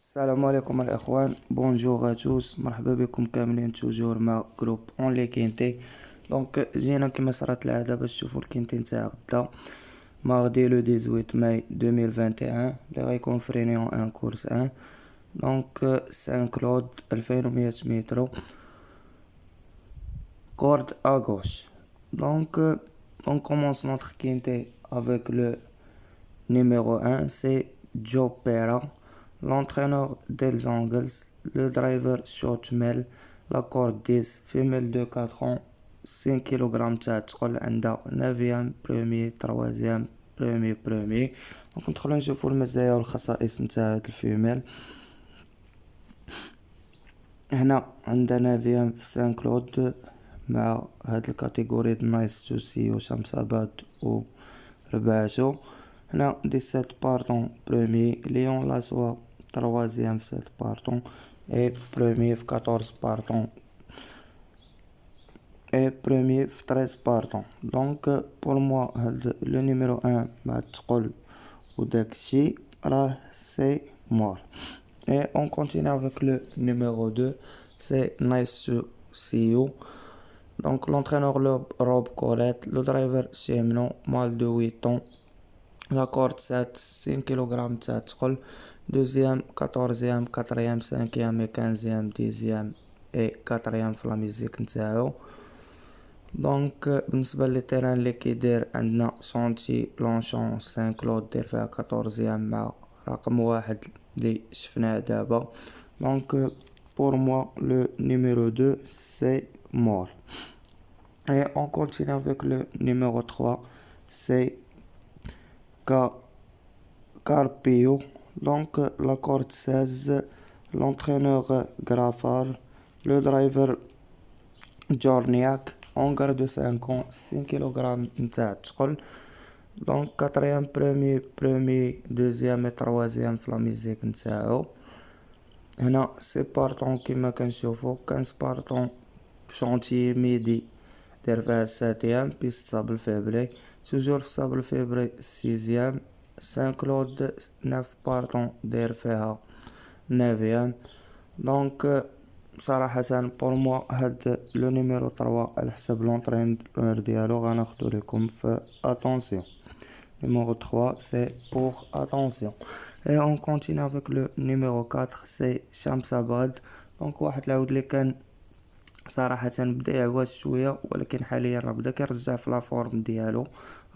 السلام عليكم الاخوان. بونجور ا توس، مرحبا بكم كاملين توجور مع جروب اون لي كينتي. دونك جينا كما صرات العاده باش تشوفوا الكينتي نتاع غدا ماردي لو 18 ماي 2021 اللي غيكون في رينيون ان كورس ان. دونك سان كلود 2100 متر corde à gauche. Donc on commence notre quintet avec le numéro un, c'est Joe Pera, l'entraîneur des Angles, le driver Shotmel, la corde 10, femelle de 4 ans, 5 kg تدخل عندها 9e premier 3e premier. دونك ندخلو نشوفو المزايا والخصائص نتاع هاد الفيميل. هنا عندنا 9e في سان كلود مع هاد الكاتيجوري نايس تو سي و شمساباد و ربعتو. هنا 17 بارطون برومي ليون لاسوا 3e في 7 بارطون اي برومي في 14 بارطون اي برومي في 13 بارطون. دونك بور موا هاد لو نيميرو 1 مع التقل و داكشي راه سي مور. Et on continue avec le numéro 2, c'est Nice to See You. Donc l'entraîneur Rob Colette, le driver Siemnon, mâle de 8 ans. La corde 7, 5 kg تدخل. Deuxième, 14e, 4e, 5e et 15e, 10e et 4e في la musique نتاعو. دونك بالنسبة للتيران اللي كيدير عندنا شونتي لونشون سان كلود دير فيها 14e مع رقم واحد اللي شفناه دابا. دونك pour moi le numéro 2 c'est mort. Et on continue avec le numéro 3, c'est Carpio. Donc la corde 16, l'entraîneur Graffard, le driver Jorniak, Hangar de 5 ans, 5 kg نتاع الثقل. دونك 4e premier 2e et 3e في لا ميزيك نتاعو. هنا سي بارطون كيما كنشوفو 15 بارطون شونتي ميدي داير فيها 7e بيست صابل فيبري، توجور في صابل فيبري 6e. سان كلود 9 بارطون داير فيها 9e. دونك صراحة بور موا هاد لو نيميرو 3 على حسب لونطرينور ديالو غناخدو ليكم في اتونسيون. Numéro 3, c'est pour attention. Et on continue avec le numéro 4, c'est Shamsabad. Donc واحد العود اللي كان صراحة بدا يعواز شوية، ولكن حاليا راه بدا كيرجع في لا فورم ديالو.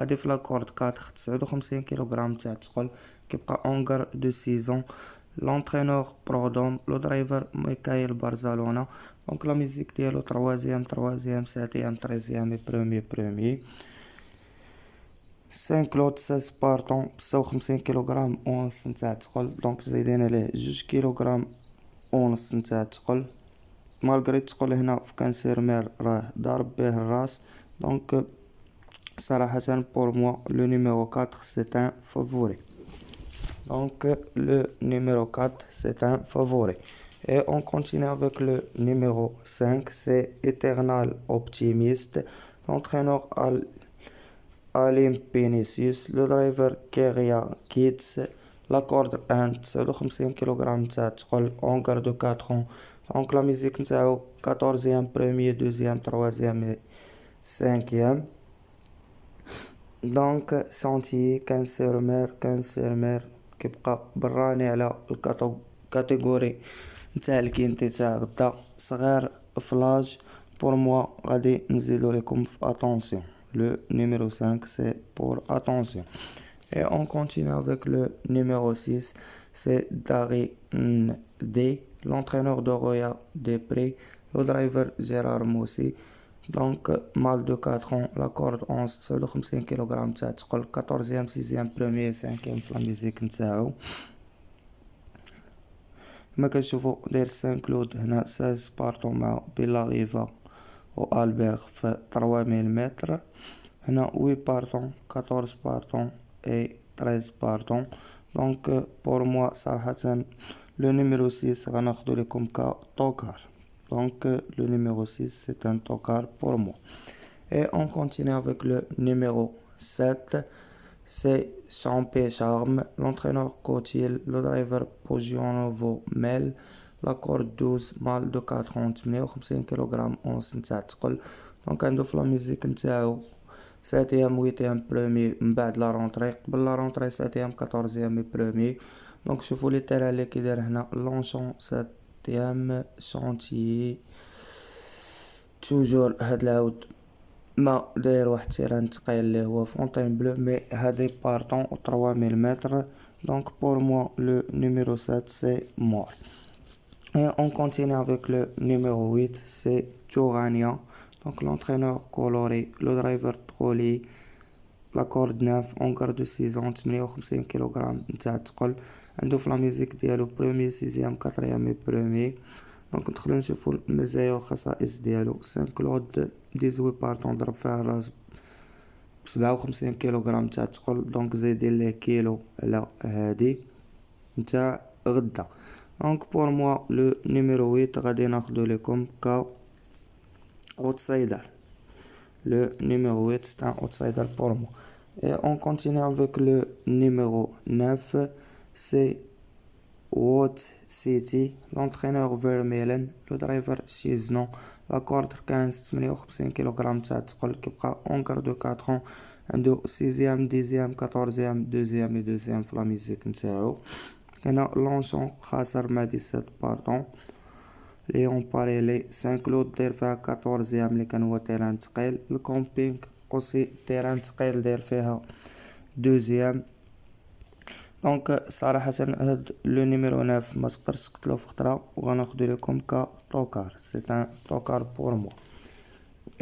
غادي في لاكورد 4 59 كيلوغرام تاع الثقل، كيبقى اونغر دو سيزون. لونترينور برودوم، لو درايفر ميكايل بارزالونا. دونك لا ميزيك ديالو 3e 7e 13e برومي. 5 كلود 16 بارطون 56 كيلوغرام ونص نتاع الثقل. دونك زايدين عليه 2 كيلوغرام ونص نتاع الثقل. مالغري الثقل هنا في كانسيرمير راه ضارب به الراس. دونك صراحة بور موا لو نيميرو 4 c'est un favori. Donc le numéro 4 c'est un favori. Et on continue avec le numéro 5, c'est Eternal Optimiste. L'entraîneur Alim Penisius, le driver Keria Kids, la corde 1 59 kg تاع الثقل اونغر دو 4 ans. دونك لا ميزيك نتاعو 14e premier 2e 3e et 5e. دونك شانتيي كانسيرمير كيبقى براني على الكاتيجوري نتاع الكينتي تاع غدا صغير فلاج. بور موا غادي نزيدو لكم في اتونسيون. Le numéro 5 c'est pour attention. Et on continue avec le numéro 6, c'est Dari D, l'entraîneur de Roya Després, le driver Gérard Moussi. Donc mâle de 4 ans, la corde 11 59 kg تاع الثقل 14e 6e premier 5e في لا ميزيك نتاعو. كما كنشوفو داير سان كلود هنا 16 بارطون مع بيلاغيفا و البير في 3000 متر. هنا 8 بارطون 14 بارطون اي 13 بارطون. دونك بور موا صراحة لو نيميرو 6 غناخدو لكم كتوكار. دونك لو نيميرو 6 c'est un tocard pour moi. Et on continue avec le numéro 7, c'est Champé Charme, l'entraîneur Cotil, le driver Pogionovo Mel, la corde 12 مال دو 40 58 كيلوغرام اونص نتاع الثقل. دونك عندو في لا ميوزيك نتاعو ساتيام ويتيام برومي من بعد لا رونطري، قبل لا رونطري ساتيام كاتورزيام برومي. دونك شوفوا لي تيران اللي كيدير هنا لونشون ساتيام شونتيي توجور. هاد العود ما داير واحد تيران تقيل اللي هو فونتين بلو مي هادي بارطون 3000 متر. دونك pour moi le numéro 7 c'est mort. Et on continue avec le numéro 8, c'est Tchorania. Donc l'entraîneur coloré, le driver trolley, la corde 9, on garde 6 ans, 58 kg نتاع الثقل. عنده في لا ميوزيك ديالو برومي سيزيام كاتريام اي برومي. دونك ندخلو نشوفو المزايا والخصائص ديالو. 5 كلود 18 بارطون ضرب فيها الراس 57 كيلوغرام تاع الثقل. دونك زايدين ليه كيلو على هادي نتاع غدا. دونك بور موا لو نيميرو 8 غادي ناخدو ليكم ك outsider. Le numéro 8 c'est un outsider pour moi. Et on continue avec le numéro 9, c'est Watt City, l'entraîneur Vermeulen, le driver Chiznon, la corde 15 58 kg تاع الثقل. كيبقى اونكر دو 4 ans. عنده 6ème 10ème 14ème 2ème et 2ème في لا ميوزيك نتاعو. هنا لونشون خاسر مع 17 باردون ليون باريلي 5 كلود داير فيها 14ème اللي كان هو تيران تقيل. الكومبينغ اوسي تيران تقيل داير فيها 2ème. دونك صراحة هاد لو نيميرو 9 ما تقدرش تقتلو في خطرة وغناخدو لكم ك طوكار. سي ان طوكار بور موا.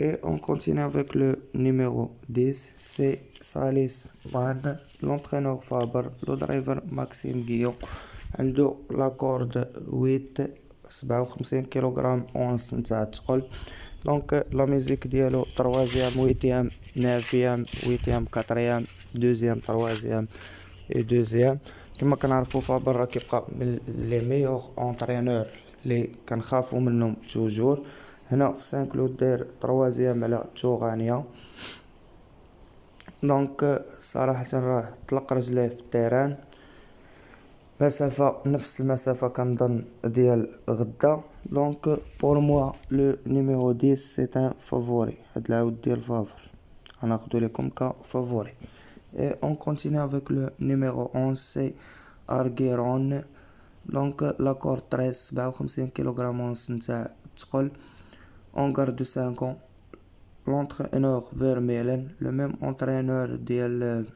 Et on continue avec le numéro 10, c'est Salis Van, l'entraîneur Faber, le driver Maxime Guillon. عنده la corde 8 57 كيلوغرام اونص نتاع الثقل. دونك لا ميوزيك ديالو 3ème 8ème 9ème 8ème 4ème 2ème 3ème et 2ème. كما كنعرفو فابر راه كيبقى من لي ميور اونترينور لي كنخافو منهم توجور. هنا في 5 كلود داير 3ème على تشوغانيا. دونك صراحة راه طلق رجليه في التيران مسافة نفس المسافة كنظن ديال غدا. دونك بور موا لو نيميرو 10 سي ان فافوري. هاد العود ديال فافور غناخدو لكم كفافوري. Et on continue avec le numéro 11, c'est Argeron. Donc la corde 13 57 kg اونص نتاع الثقل. On garde 5 ans. L'entraîneur Vermeulen, le même entraîneur ديال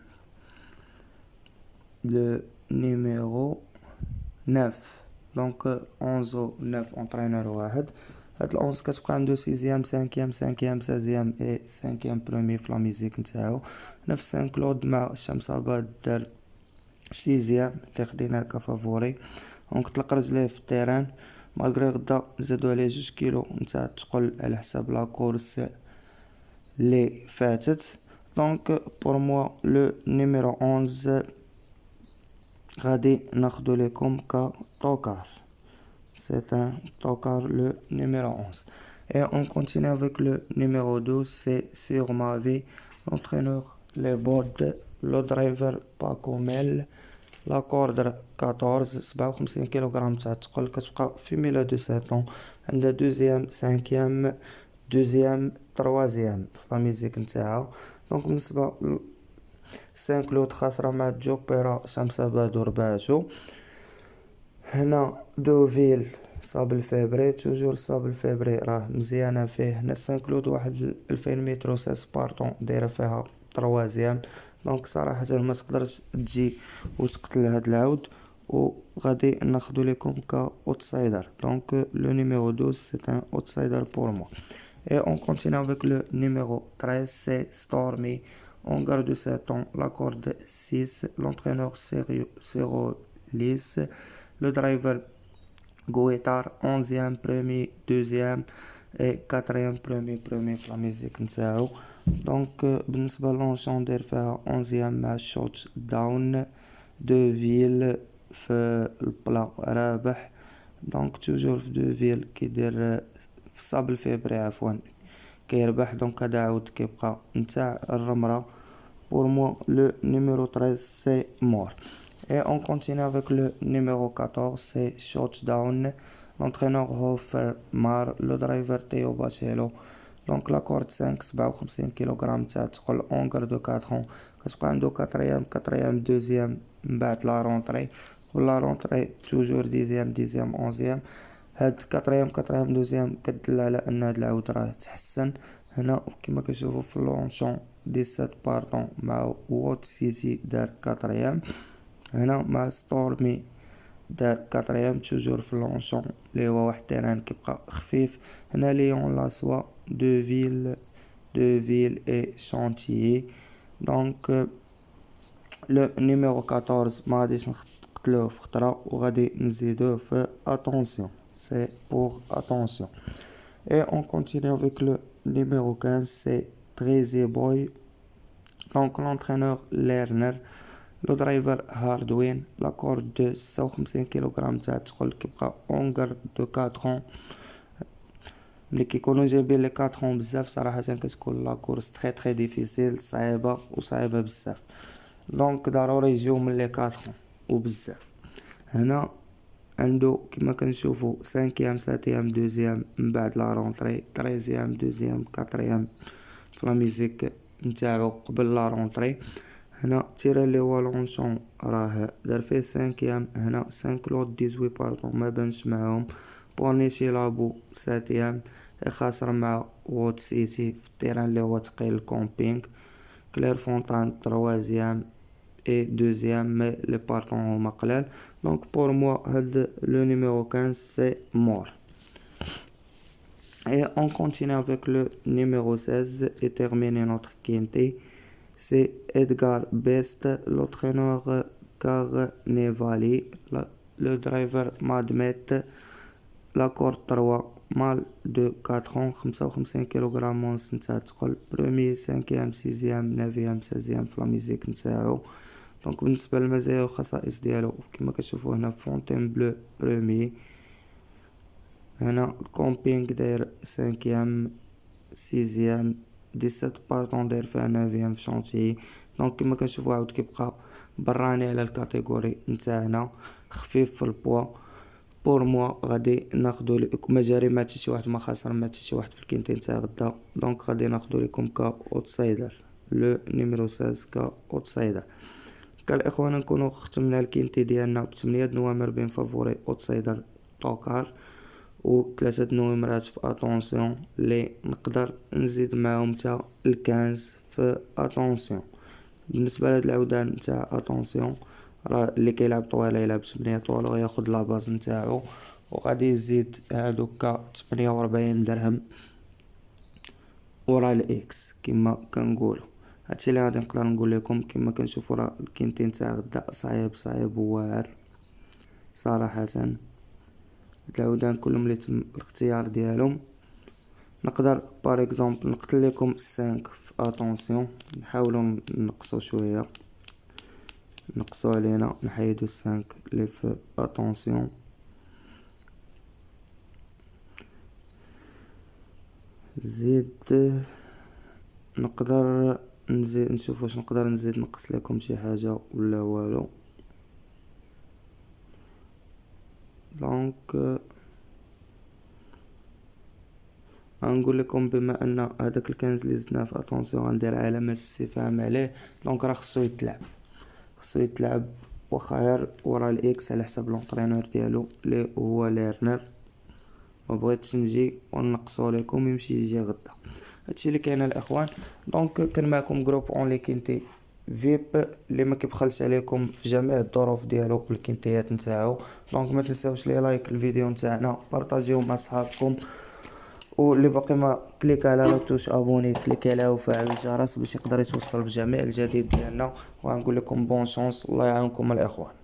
le numéro 9. Donc 11 و 9 entraîneur واحد. هاد ال11 كتبقى عنده 6ème 5ème 5ème 16ème et 5ème premier في لا ميوزيك نتاعو. نفس 5 كلود مع شمس عباد دار 6ème اللي خديناه كفافوري. دونك طلق رجليه في التيران مالغري غدا زادو عليه 2 كيلو نتاع الثقل على حساب لا كورس اللي فاتت. دونك بور موا لو نيميرو 11 غادي ناخدو لكم كطوكار. C'est un tocard le numéro 11. Et on continue avec le numéro 12, c'est Sur ma vie, l'entraîneur les boards, le driver Paco Mel, la corde 14 57 كيلوغرام تاع الثقل. كتبقى فيميلا دو 7 ans. عندها 2ème 5ème 2ème 3ème في لا ميوزيك نتاعها. دونك بالنسبة 5 كلود خاسرة مع جوبيرا شمسة بادو رباعتو. هنا دوفيل صابل فيبري توجور صابل فيبري راه مزيانة فيه. هنا 5 كلود واحد 2000 متر و 16 بارطون دايرة فيها 3ème. دونك صراحة ما تقدرش تجي وتقتل هاد العود وغادي ناخدو لكم كاوتسايدر. دونك لو نيميرو 12 سي ان اوتسايدر بور موا. Et on continue avec le numéro 13, c'est Stormy. On garde 7 ans, la corde 6, l'entraîneur Serolis, le driver Goetar 11ème premier 2ème et 4ème premier في لا ميوزيك نتاعو. دونك بالنسبة لونشون داير فيها 11ème مع شوت داون دو فيل في البلا رابح. دونك توجور في دو فيل كيدير في صابل فيبري عفوا كيربح. دونك هذا عاود كيبقى نتاع الرمرة pour moi, le numéro 13, c'est mort. Et on continue avec le numéro 14, c'est Shutdown. L'entraîneur Hofer Mar, le driver Theo Bachello. Donc la corde 5, 57 kg تاع تقل اونغر دو 4 ans كتبقى عنده quatrième deuxième من بعد لا رونطري ولا رونطري توجور ديزيام اونزيام. هاد quatrième deuxième كدل على ان هاد العود راه تحسن هنا كما كتشوفوا في لونشون 17 باردون مع ووت سيتي دار quatrième. هنا مع ستورمي دار كاتريام توجور في لونشون اللي هو واحد التيران كيبقى خفيف. هنا ليون لاسوا دو فيل اي شانتيي. دونك لو نيميرو 14 ما غاديش نقتلوه في خطره وغادي نزيدوه في اتونسيون سي بور اتونسيون. اي اون كونتينيو افيك لو نيميرو 15 سي تريزي بوي. دونك لونترينور ليرنر لو درايفر هاردوين. لا كورد دو 56 كيلوغرام تاع تقل كيبقى اونغر دو 4 ans. ملي كيكونو جايبين لي 4 ans بزاف صراحه كتكون لا كورس تري ديفيسيل صعيبه بزاف. دونك ضروري يجيو من لي 4 ans وبزاف. هنا عنده كما كنشوفو 5 ساتيام دوزيام من بعد لا رونطري 13 دوزيام 4 في لا ميوزيك نتاعو قبل لا رونطري. هنا تيرا لي هو لونشون راه دار فيه 5 هنا 5 لوط 18 باردون ما بانش معاهم. بورنيشي لابو 7 خاسر مع ووت سيتي في التيران اللي هو تقيل كومبينغ. كلير فونتان 3 اي 2 مي لي باردون هما قلال. دونك بور موا هاد لو نيميرو 15 سي مور. Et on continue avec le numéro 16 et terminer notre quintet. C'est Edgar Best, l'entraîneur Carnevali, le driver Madmet, la corde 3, mal de 4 ans, 55 kg مونس نتاع تقل premier 5e 6e 9e 16e في لا ميوزيك نتاعو. دونك بالنسبه للمزايا والخصائص ديالو كما كتشوفوا هنا فونتين بلو بروميي. هنا كومبينغ داير 5e 6e 17 باردون داير فيها 9e في شونتيي. دونك كما كنشوفوا عاود كيبقى براني على الكاتيجوري نتاعنا خفيف في البوا. بور موا غادي ناخدو لكم مجاري ما حتى شي واحد ما خاسر ما حتى شي واحد في الكينتين تاع غدا. دونك غادي ناخدو لكم كا اوتسايدر لو نيميرو 16 كا اوتسايدر. كالاخوان نكونوا ختمنا الكينتي ديالنا ب 8 نوامر بين فافوري اوتسايدر توكار و 3 نومرات في اتونسيون لي نقدر نزيد معاهم حتى ال15 في اتونسيون. بالنسبه لهاد العودان نتاع اتونسيون راه اللي كيلعب طويله يلعب 8 طوال وياخد لا باز نتاعو وغادي يزيد هادوكا 48 درهم ورا الاكس كما كنقولوا. هادشي اللي غادي نقدر نقول لكم. كما كنشوفوا راه الكينتين تاع غدا صعيب وواعر صراحه. العودان كلهم اللي تم الاختيار ديالهم نقدر بار اكزومبل نقتل لكم 5 في اتونسيون نحاولوا نقصوا شويه نقصوا علينا نحيدو 5 اللي في اتونسيون. زيد نقدر نزيد نشوف واش نقدر نزيد نقص لكم شي حاجه ولا والو. دونك غنقول لكم بما ان هذاك الكنز اللي زدناه في اتونسيون غندير علامه استفهام عليه. دونك راه خصو يتلعب وخير ورا الاكس على حساب لونطرينور ديالو اللي هو ليرنر. ما بغيتش نجي ونقصوا لكم يجي غدا. هادشي اللي كاين الاخوان. دونك كان معكم جروب اون لي كينتي فيب اللي ما كيبخلش عليكم في جميع الظروف ديالو والكينتيات نتاعو. دونك ما تنساوش لي لايك الفيديو نتاعنا بارطاجيو مع صحابكم واللي باقي ما كليك على لوتوش ابوني كليك عليها وفعل الجرس باش يقدر يتوصل بجميع الجديد ديالنا. وغنقول لكم بون شانس الله يعاونكم الاخوان.